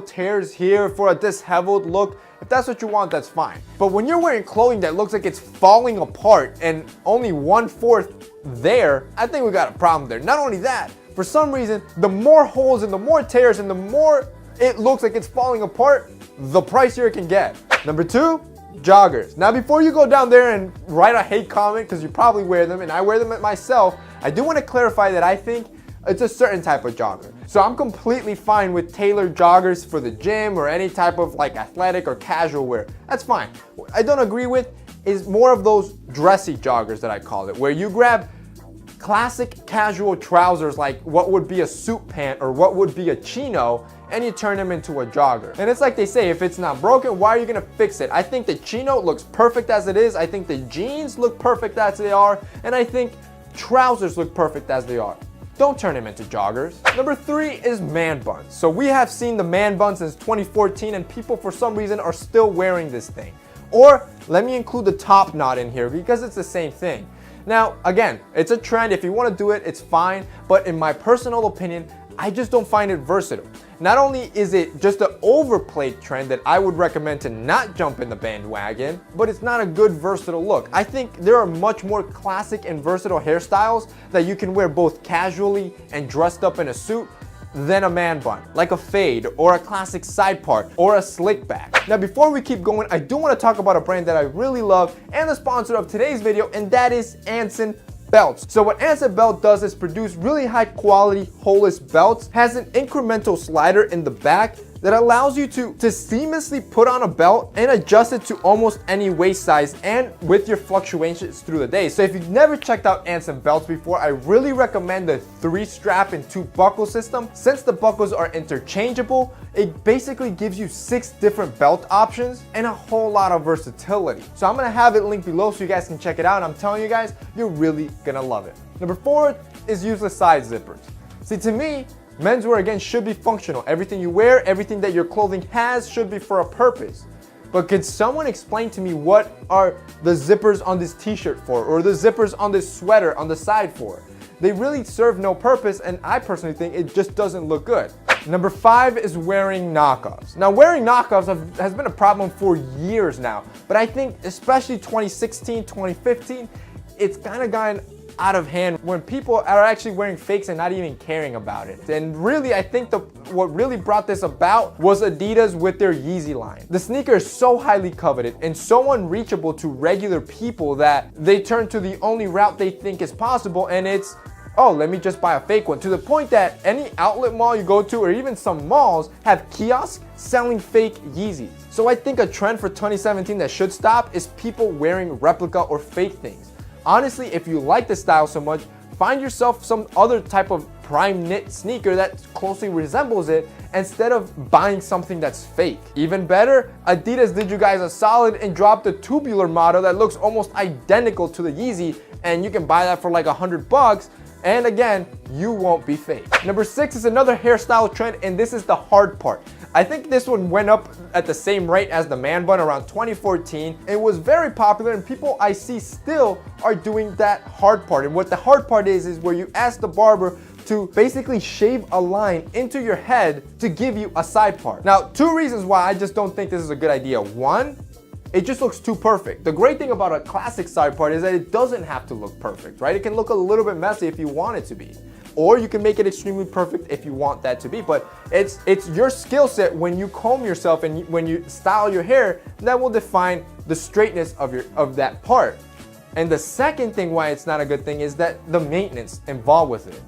tears here for a disheveled look. If that's what you want, that's fine. But when you're wearing clothing that looks like it's falling apart and only 1/4 there, I think we got a problem there. Not only that, for some reason, the more holes and the more tears and the more it looks like it's falling apart, the pricier it can get. Number 2, joggers. Now before you go down there and write a hate comment, because you probably wear them and I wear them myself, I do want to clarify that I think it's a certain type of jogger. So I'm completely fine with tailored joggers for the gym or any type of like athletic or casual wear. That's fine. What I don't agree with is more of those dressy joggers that I call it, where you grab classic casual trousers like what would be a suit pant or what would be a chino and you turn them into a jogger. And it's like they say, if it's not broken, why are you gonna fix it? I think the chino looks perfect as it is. I think the jeans look perfect as they are. And I think trousers look perfect as they are. Don't turn them into joggers. Number 3 is man buns. So we have seen the man bun since 2014 and people for some reason are still wearing this thing. Or let me include the top knot in here because it's the same thing. Now, again, it's a trend. If you want to do it, it's fine. But in my personal opinion, I just don't find it versatile. Not only is it just an overplayed trend that I would recommend to not jump in the bandwagon, but it's not a good versatile look. I think there are much more classic and versatile hairstyles that you can wear both casually and dressed up in a suit than a man bun, like a fade or a classic side part or a slick back. Now before we keep going, I do want to talk about a brand that I really love and the sponsor of today's video, and that is Anson belts. So what Anson belt does is produce really high quality holeless belts, has an incremental slider in the back that allows you to seamlessly put on a belt and adjust it to almost any waist size and with your fluctuations through the day. So if you've never checked out Anson belts before, I really recommend the 3-strap and 2-buckle system. Since the buckles are interchangeable, it basically gives you 6 different belt options and a whole lot of versatility. So I'm gonna have it linked below so you guys can check it out. I'm telling you guys, you're really gonna love it. Number 4 is useless side zippers. See, to me, menswear again should be functional. Everything you wear, everything that your clothing has should be for a purpose. But could someone explain to me what are the zippers on this t-shirt for, or the zippers on this sweater on the side for? They really serve no purpose, and I personally think it just doesn't look good. Number 5 is wearing knockoffs. Now wearing knockoffs has been a problem for years now, but I think especially 2016, 2015, it's kind of gotten out of hand when people are actually wearing fakes and not even caring about it. And really, I think what really brought this about was Adidas with their Yeezy line. The sneaker is so highly coveted and so unreachable to regular people that they turn to the only route they think is possible, and it's, oh, let me just buy a fake one, to the point that any outlet mall you go to or even some malls have kiosks selling fake Yeezys. So I think a trend for 2017 that should stop is people wearing replica or fake things. Honestly, if you like the style so much, find yourself some other type of prime knit sneaker that closely resembles it instead of buying something that's fake. Even better, Adidas did you guys a solid and dropped a tubular model that looks almost identical to the Yeezy, and you can buy that for like $100. And again, you won't be fake. Number 6 is another hairstyle trend, and this is the hard part. I think this one went up at the same rate as the man bun around 2014. It was very popular, and people I see still are doing that hard part. And what the hard part is where you ask the barber to basically shave a line into your head to give you a side part. Now, 2 reasons why I just don't think this is a good idea. 1, it just looks too perfect. The great thing about a classic side part is that it doesn't have to look perfect, right? It can look a little bit messy if you want it to be. Or you can make it extremely perfect if you want that to be. But it's your skill set when you comb yourself and when you style your hair that will define the straightness of that part. And the second thing why it's not a good thing is that the maintenance involved with it.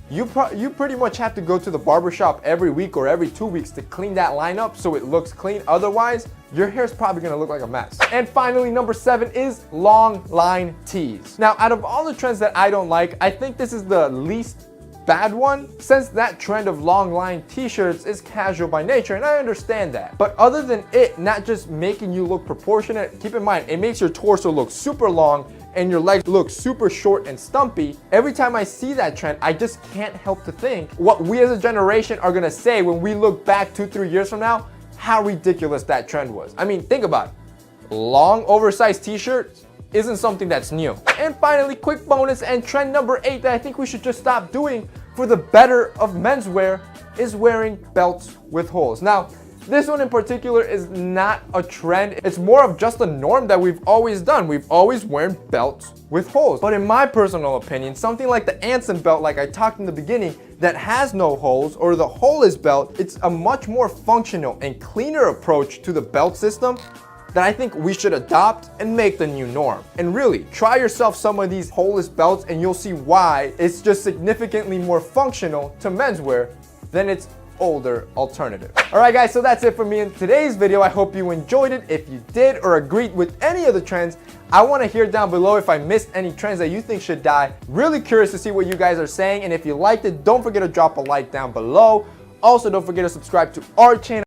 You pretty much have to go to the barbershop every week or every 2 weeks to clean that line up so it looks clean. Otherwise, your hair is probably gonna look like a mess. And finally, number 7 is long line tees. Now, out of all the trends that I don't like, I think this is the least bad one, since that trend of long line t-shirts is casual by nature, and I understand that. But other than it not just making you look proportionate, keep in mind, it makes your torso look super long and your legs look super short and stumpy. Every time I see that trend, I just can't help to think what we as a generation are gonna say when we look back 2-3 years from now, how ridiculous that trend was. I mean, think about it. Long oversized t-shirts isn't something that's new. And finally, quick bonus and trend number 8 that I think we should just stop doing for the better of menswear is wearing belts with holes. Now, this one in particular is not a trend. It's more of just a norm that we've always done. We've always worn belts with holes. But in my personal opinion, something like the Anson belt, like I talked in the beginning, that has no holes, or the holeless belt, it's a much more functional and cleaner approach to the belt system that I think we should adopt and make the new norm. And really, try yourself some of these holeless belts and you'll see why it's just significantly more functional to menswear than its older alternative. Alright guys, so that's it for me in today's video. I hope you enjoyed it. If you did or agreed with any of the trends, I want to hear down below if I missed any trends that you think should die. Really curious to see what you guys are saying, and if you liked it, don't forget to drop a like down below. Also, don't forget to subscribe to our channel.